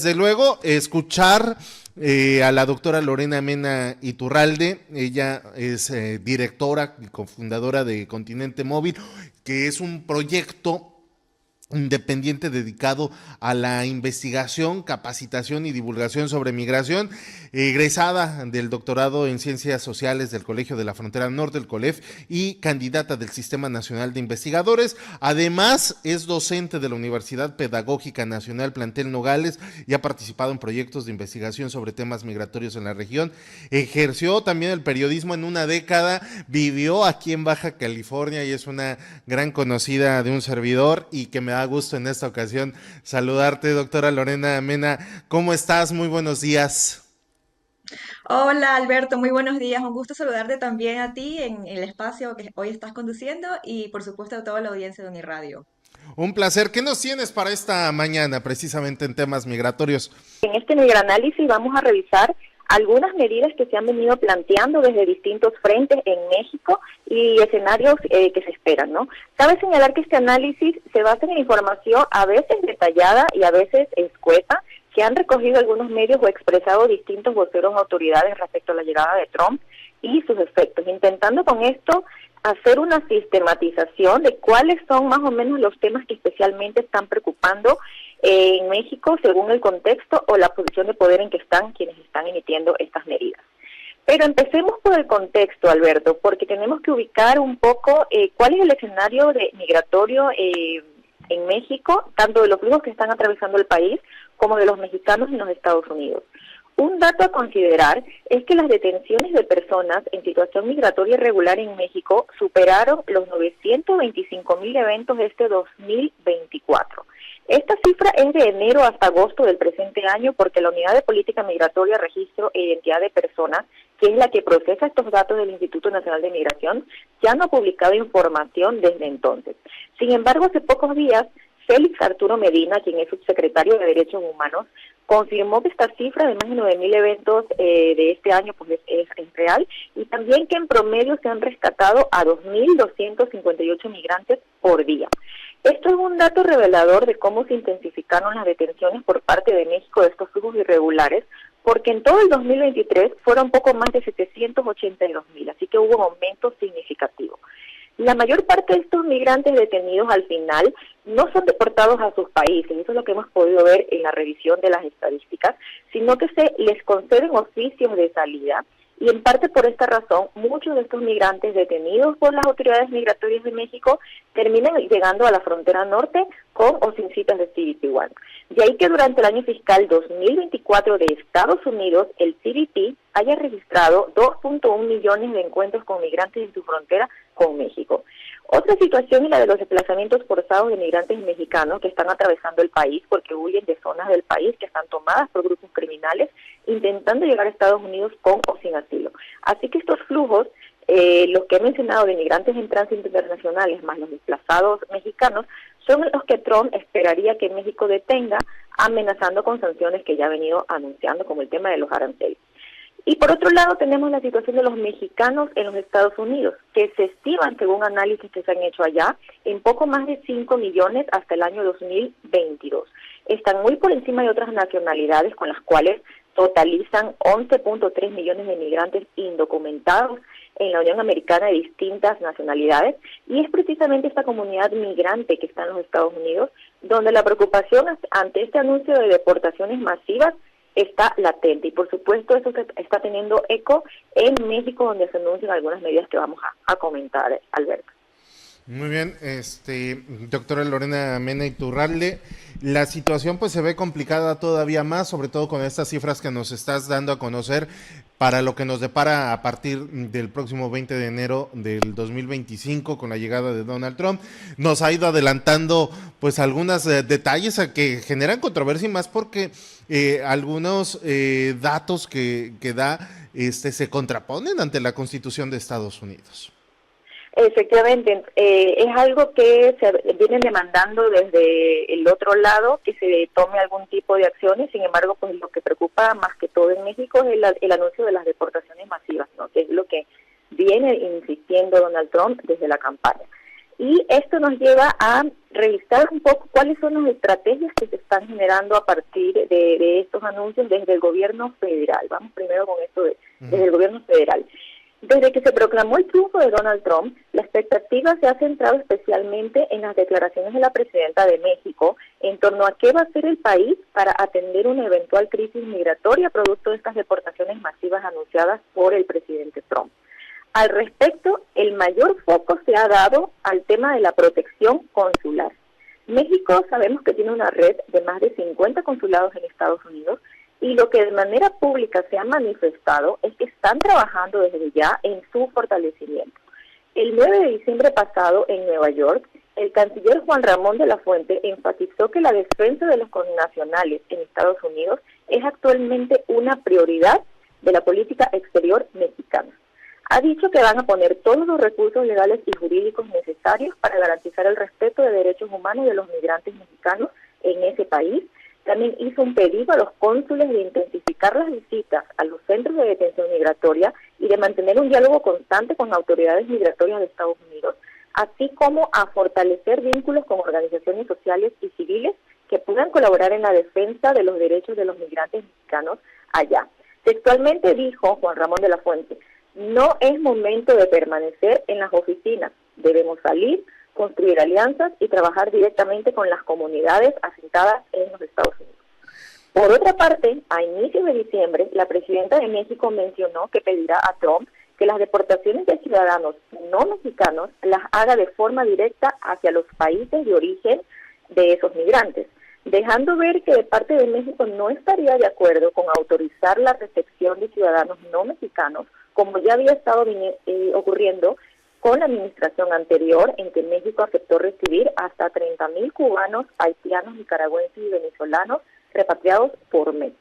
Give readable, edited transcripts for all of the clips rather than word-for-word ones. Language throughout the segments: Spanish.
Desde luego, escuchar a la doctora Lorena Mena Iturralde. Ella es directora y cofundadora de Continente Móvil, que es un proyecto independiente dedicado a la investigación, capacitación y divulgación sobre migración, egresada del doctorado en Ciencias Sociales del Colegio de la Frontera Norte, el COLEF, y candidata del Sistema Nacional de Investigadores. Además, es docente de la Universidad Pedagógica Nacional Plantel Nogales y ha participado en proyectos de investigación sobre temas migratorios en la región. Ejerció también el periodismo en una década, vivió aquí en Baja California y es una gran conocida de un servidor, y que me da gusto en esta ocasión saludarte, doctora Lorena Mena. ¿Cómo estás? Muy buenos días. Hola Alberto, muy buenos días. Un gusto saludarte también a ti en el espacio que hoy estás conduciendo y por supuesto a toda la audiencia de Uniradio. Un placer. ¿Qué nos tienes para esta mañana, precisamente en temas migratorios? En este microanálisis vamos a revisar algunas medidas que se han venido planteando desde distintos frentes en México y escenarios que se esperan, ¿no? Cabe señalar que este análisis se basa en información a veces detallada y a veces escueta que han recogido algunos medios o expresado distintos voceros o autoridades respecto a la llegada de Trump y sus efectos, intentando con esto hacer una sistematización de cuáles son más o menos los temas que especialmente están preocupando en México según el contexto o la posición de poder en que están quienes están emitiendo estas medidas. Pero empecemos por el contexto, Alberto, porque tenemos que ubicar un poco cuál es el escenario migratorio en México, tanto de los flujos que están atravesando el país como de los mexicanos en los Estados Unidos. Un dato a considerar es que las detenciones de personas en situación migratoria irregular en México superaron los 925,000 eventos este 2024. Esta cifra es de enero hasta agosto del presente año porque la Unidad de Política Migratoria, Registro e Identidad de Personas, que es la que procesa estos datos del Instituto Nacional de Migración, ya no ha publicado información desde entonces. Sin embargo, hace pocos días, Félix Arturo Medina, quien es subsecretario de Derechos Humanos, confirmó que esta cifra de más de 9,000 eventos de este año pues es real, y también que en promedio se han rescatado a 2,258 migrantes por día. Esto es un dato revelador de cómo se intensificaron las detenciones por parte de México de estos flujos irregulares, porque en todo el 2023 fueron poco más de 782,000, así que hubo un aumento significativo. La mayor parte de estos migrantes detenidos al final no son deportados a sus países, eso es lo que hemos podido ver en la revisión de las estadísticas, sino que se les conceden oficios de salida, y en parte por esta razón muchos de estos migrantes detenidos por las autoridades migratorias de México terminan llegando a la frontera norte con o sin citas de CBP-1. De ahí que durante el año fiscal 2024 de Estados Unidos, el CBP haya registrado 2.1 millones de encuentros con migrantes en su frontera con México. Otra situación es la de los desplazamientos forzados de migrantes mexicanos que están atravesando el país porque huyen de zonas del país que están tomadas por grupos criminales intentando llegar a Estados Unidos con o sin asilo. Así que estos flujos, los que he mencionado de migrantes en tránsito internacionales más los desplazados mexicanos, son los que Trump esperaría que México detenga, amenazando con sanciones que ya ha venido anunciando, como el tema de los aranceles. Y por otro lado tenemos la situación de los mexicanos en los Estados Unidos, que se estiman, según análisis que se han hecho allá, en poco más de 5 millones hasta el año 2022. Están muy por encima de otras nacionalidades con las cuales totalizan 11.3 millones de migrantes indocumentados en la Unión Americana de distintas nacionalidades, y es precisamente esta comunidad migrante que está en los Estados Unidos donde la preocupación ante este anuncio de deportaciones masivas está latente, y por supuesto eso está teniendo eco en México, donde se anuncian algunas medidas que vamos a comentar, Alberto. Muy bien, doctora Lorena Mena Iturralde, la situación pues se ve complicada todavía más, sobre todo con estas cifras que nos estás dando a conocer para lo que nos depara a partir del próximo 20 de enero del 2025 con la llegada de Donald Trump. Nos ha ido adelantando pues algunos detalles a que generan controversia, y más porque algunos datos que da se contraponen ante la Constitución de Estados Unidos. Efectivamente, es algo que se vienen demandando desde el otro lado, que se tome algún tipo de acciones. Sin embargo, pues lo que preocupa más que todo en México es el anuncio de las deportaciones masivas, ¿no? Que es lo que viene insistiendo Donald Trump desde la campaña. Y esto nos lleva a revisar un poco cuáles son las estrategias que se están generando a partir de estos anuncios desde el gobierno federal. Vamos primero con esto desde el gobierno federal. Desde que se proclamó el triunfo de Donald Trump, la expectativa se ha centrado especialmente en las declaraciones de la presidenta de México en torno a qué va a hacer el país para atender una eventual crisis migratoria producto de estas deportaciones masivas anunciadas por el presidente Trump. Al respecto, el mayor foco se ha dado al tema de la protección consular. México sabemos que tiene una red de más de 50 consulados en Estados Unidos y lo que de manera pública se ha manifestado es que están trabajando desde ya en su fortalecimiento. El 9 de diciembre pasado en Nueva York, el canciller Juan Ramón de la Fuente enfatizó que la defensa de los connacionales en Estados Unidos es actualmente una prioridad de la política exterior mexicana. Ha dicho que van a poner todos los recursos legales y jurídicos necesarios para garantizar el respeto de derechos humanos de los migrantes mexicanos en ese país. También hizo un pedido a los cónsules de intensificar las visitas a los centros de detención migratoria y de mantener un diálogo constante con autoridades migratorias de Estados Unidos, así como a fortalecer vínculos con organizaciones sociales y civiles que puedan colaborar en la defensa de los derechos de los migrantes mexicanos allá. Textualmente dijo Juan Ramón de la Fuente: no es momento de permanecer en las oficinas, debemos salir, construir alianzas y trabajar directamente con las comunidades asentadas en los Estados Unidos. Por otra parte, a inicios de diciembre, la presidenta de México mencionó que pedirá a Trump que las deportaciones de ciudadanos no mexicanos las haga de forma directa hacia los países de origen de esos migrantes, dejando ver que de parte de México no estaría de acuerdo con autorizar la recepción de ciudadanos no mexicanos, como ya había estado ocurriendo con la administración anterior, en que México aceptó recibir hasta 30,000 cubanos, haitianos, nicaragüenses y venezolanos repatriados por mes.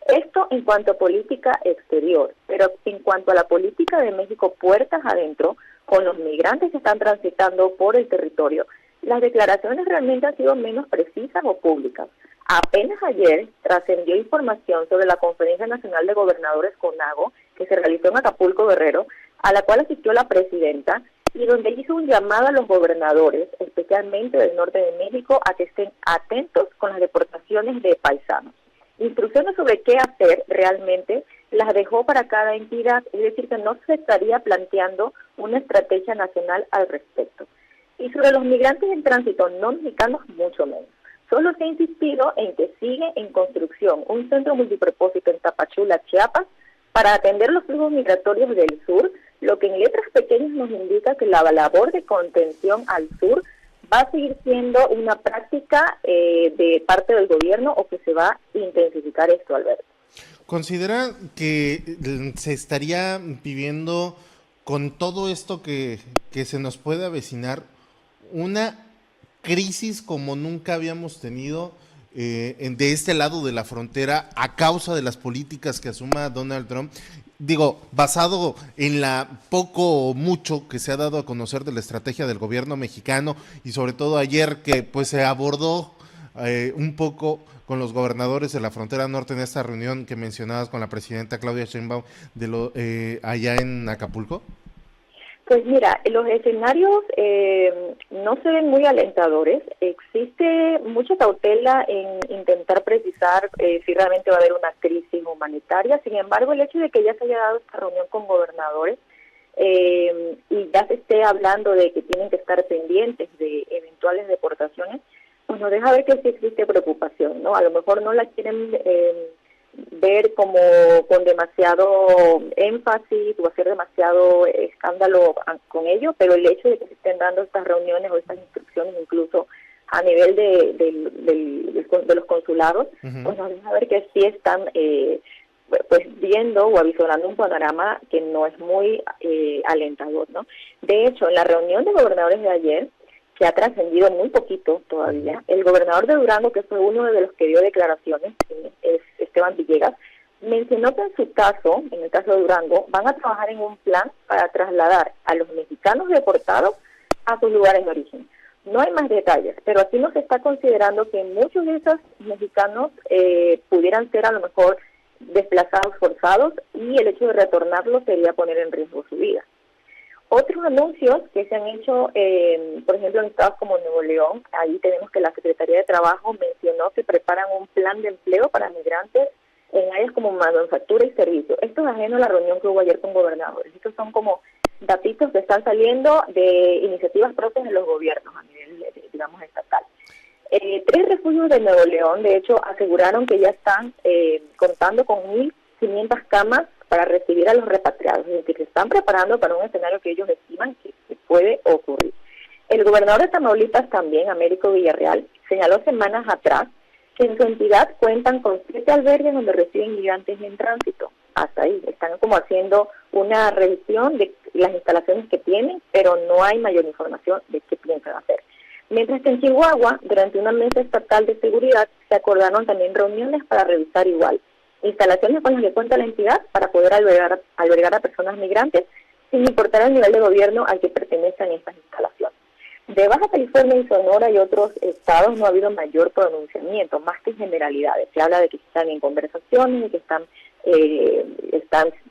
Esto en cuanto a política exterior, pero en cuanto a la política de México puertas adentro, con los migrantes que están transitando por el territorio, las declaraciones realmente han sido menos precisas o públicas. Apenas ayer trascendió información sobre la Conferencia Nacional de Gobernadores CONAGO, que se realizó en Acapulco, Guerrero, a la cual asistió la presidenta, y donde hizo un llamado a los gobernadores, especialmente del norte de México, a que estén atentos con las deportaciones de paisanos. Instrucciones sobre qué hacer realmente las dejó para cada entidad, es decir, que no se estaría planteando una estrategia nacional al respecto. Y sobre los migrantes en tránsito no mexicanos, mucho menos. Solo se ha insistido en que sigue en construcción un centro multipropósito en Tapachula, Chiapas, para atender los flujos migratorios del sur, lo que en letras pequeñas nos indica que la labor de contención al sur va a seguir siendo una práctica de parte del gobierno, o que se va a intensificar esto, Alberto. ¿Considera que se estaría viviendo, con todo esto que se nos puede avecinar, una crisis como nunca habíamos tenido de este lado de la frontera a causa de las políticas que asuma Donald Trump? Digo, basado en la poco o mucho que se ha dado a conocer de la estrategia del gobierno mexicano, y sobre todo ayer que pues se abordó un poco con los gobernadores de la frontera norte en esta reunión que mencionabas con la presidenta Claudia Sheinbaum allá en Acapulco. Pues mira, los escenarios no se ven muy alentadores. Existe mucha cautela en intentar precisar si realmente va a haber una crisis humanitaria. Sin embargo, el hecho de que ya se haya dado esta reunión con gobernadores y ya se esté hablando de que tienen que estar pendientes de eventuales deportaciones, pues nos deja ver que sí existe preocupación, ¿no? A lo mejor no la quieren ver como con demasiado énfasis o hacer demasiado escándalo con ello, pero el hecho de que se estén dando estas reuniones o estas instrucciones incluso a nivel de los consulados, pues nos deja ver que sí están pues viendo o avisorando un panorama que no es muy alentador, ¿no? De hecho, en la reunión de gobernadores de ayer, que ha trascendido muy poquito todavía, el gobernador de Durango, que fue uno de los que dio declaraciones, es Esteban Villegas, mencionó que en su caso, en el caso de Durango, van a trabajar en un plan para trasladar a los mexicanos deportados a sus lugares de origen. No hay más detalles, pero aquí no se está considerando que muchos de esos mexicanos pudieran ser a lo mejor desplazados forzados, y el hecho de retornarlos sería poner en riesgo su vida. Otros anuncios que se han hecho, por ejemplo, en estados como Nuevo León, ahí tenemos que la Secretaría de Trabajo mencionó que preparan un plan de empleo para migrantes en áreas como manufactura y servicio. Esto es ajeno a la reunión que hubo ayer con gobernadores. Estos son como datitos que están saliendo de iniciativas propias de los gobiernos a nivel, digamos, estatal. 3 refugios de Nuevo León, de hecho, aseguraron que ya están contando con 1.500 camas para recibir a los repatriados, es decir, que se están preparando para un escenario que ellos estiman que puede ocurrir. El gobernador de Tamaulipas también, Américo Villarreal, señaló semanas atrás que en su entidad cuentan con 7 albergues donde reciben migrantes en tránsito. Hasta ahí, están como haciendo una revisión de las instalaciones que tienen, pero no hay mayor información de qué piensan hacer. Mientras que en Chihuahua, durante una mesa estatal de seguridad, se acordaron también reuniones para revisar igual instalaciones con las que cuenta la entidad para poder albergar a personas migrantes sin importar el nivel de gobierno al que pertenezcan estas instalaciones. De Baja California y Sonora y otros estados no ha habido mayor pronunciamiento, más que generalidades. Se habla de que están en conversaciones y que están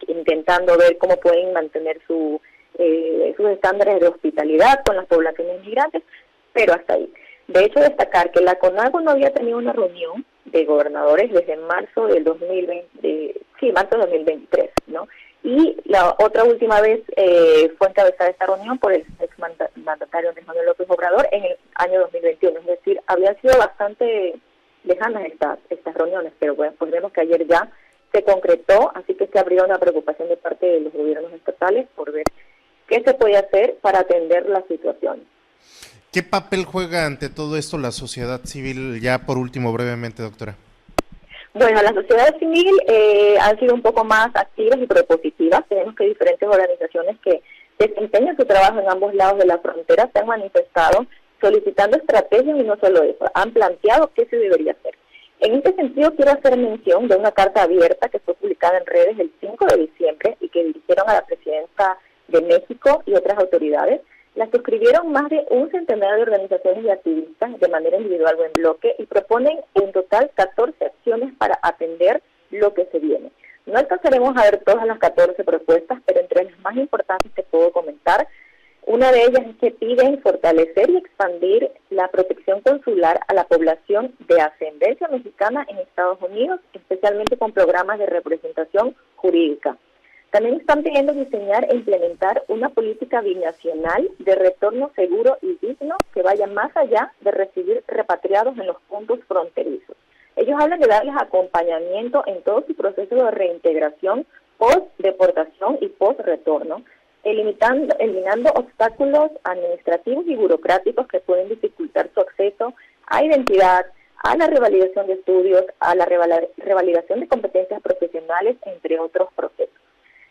intentando ver cómo pueden mantener sus estándares de hospitalidad con las poblaciones migrantes, pero hasta ahí. De hecho, destacar que la CONAGO no había tenido una reunión de gobernadores desde marzo del 2023, ¿no? Y la otra última vez fue encabezada esta reunión por el exmandatario Andrés Manuel López Obrador en el año 2021, es decir, habían sido bastante lejanas estas reuniones, pero bueno, pues vemos que ayer ya se concretó, así que se abrió una preocupación de parte de los gobiernos estatales por ver qué se puede hacer para atender la situación. ¿Qué papel juega ante todo esto la sociedad civil? Ya por último, brevemente, doctora. Bueno, la sociedad civil han sido un poco más activas y propositivas. Tenemos que diferentes organizaciones que desempeñan su trabajo en ambos lados de la frontera se han manifestado solicitando estrategias y no solo eso, han planteado qué se debería hacer. En este sentido, quiero hacer mención de una carta abierta que fue publicada en redes el 5 de diciembre y que dirigieron a la presidenta de México y otras autoridades. La suscribieron más de un centenar de organizaciones y activistas de manera individual o en bloque y proponen en total 14 acciones para atender lo que se viene. No alcanzaremos a ver todas las 14 propuestas, pero entre las más importantes te puedo comentar. Una de ellas es que piden fortalecer y expandir la protección consular a la población de ascendencia mexicana en Estados Unidos, especialmente con programas de representación jurídica. También están pidiendo diseñar e implementar una política binacional de retorno seguro y digno que vaya más allá de recibir repatriados en los puntos fronterizos. Ellos hablan de darles acompañamiento en todo su proceso de reintegración, post-deportación y post-retorno, eliminando obstáculos administrativos y burocráticos que pueden dificultar su acceso a identidad, a la revalidación de estudios, a la revalidación de competencias profesionales, entre otros procesos.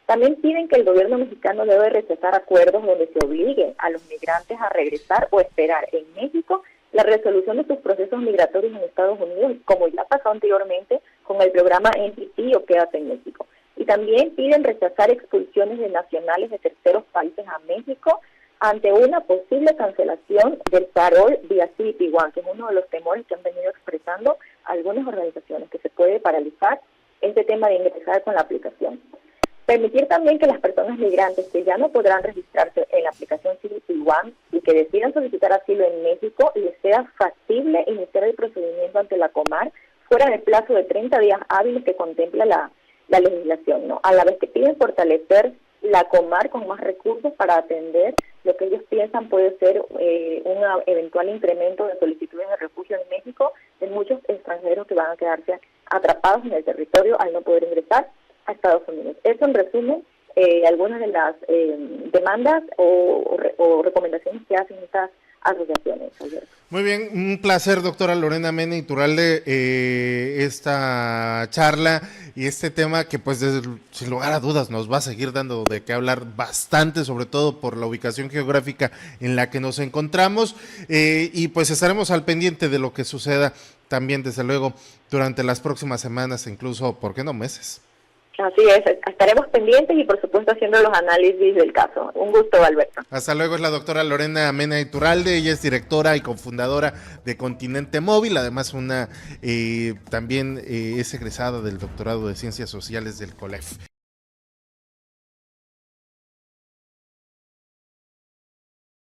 También piden que el gobierno mexicano debe rechazar acuerdos donde se obligue a los migrantes a regresar o esperar en México la resolución de sus procesos migratorios en Estados Unidos, como ya pasó anteriormente con el programa NPT o Quédate en México. Y también piden rechazar expulsiones de nacionales de terceros países a México ante una posible cancelación del parol vía City One, que es uno de los temores que han venido expresando algunas organizaciones, que se puede paralizar este tema de ingresar con la aplicación. Permitir también que las personas migrantes que ya no podrán registrarse en la aplicación City One y que decidan solicitar asilo en México les sea factible iniciar el procedimiento ante la Comar fuera del plazo de 30 días hábiles que contempla la legislación, ¿no? A la vez que piden fortalecer la Comar con más recursos para atender lo que ellos piensan puede ser un eventual incremento de solicitudes de refugio en México de muchos extranjeros que van a quedarse atrapados en el territorio al no poder ingresar a Estados Unidos. Eso en resumen, algunas de las demandas o recomendaciones que hacen estas asociaciones. Muy bien, un placer, doctora Lorena Mena Iturralde, esta charla y este tema que pues sin lugar a dudas nos va a seguir dando de qué hablar bastante, sobre todo por la ubicación geográfica en la que nos encontramos, y pues estaremos al pendiente de lo que suceda también, desde luego, durante las próximas semanas, incluso, ¿por qué no meses? Así es, estaremos pendientes y por supuesto haciendo los análisis del caso. Un gusto, Alberto. Hasta luego. Es la doctora Lorena Mena Iturralde, ella es directora y cofundadora de Continente Móvil, además también es egresada del doctorado de Ciencias Sociales del COLEF.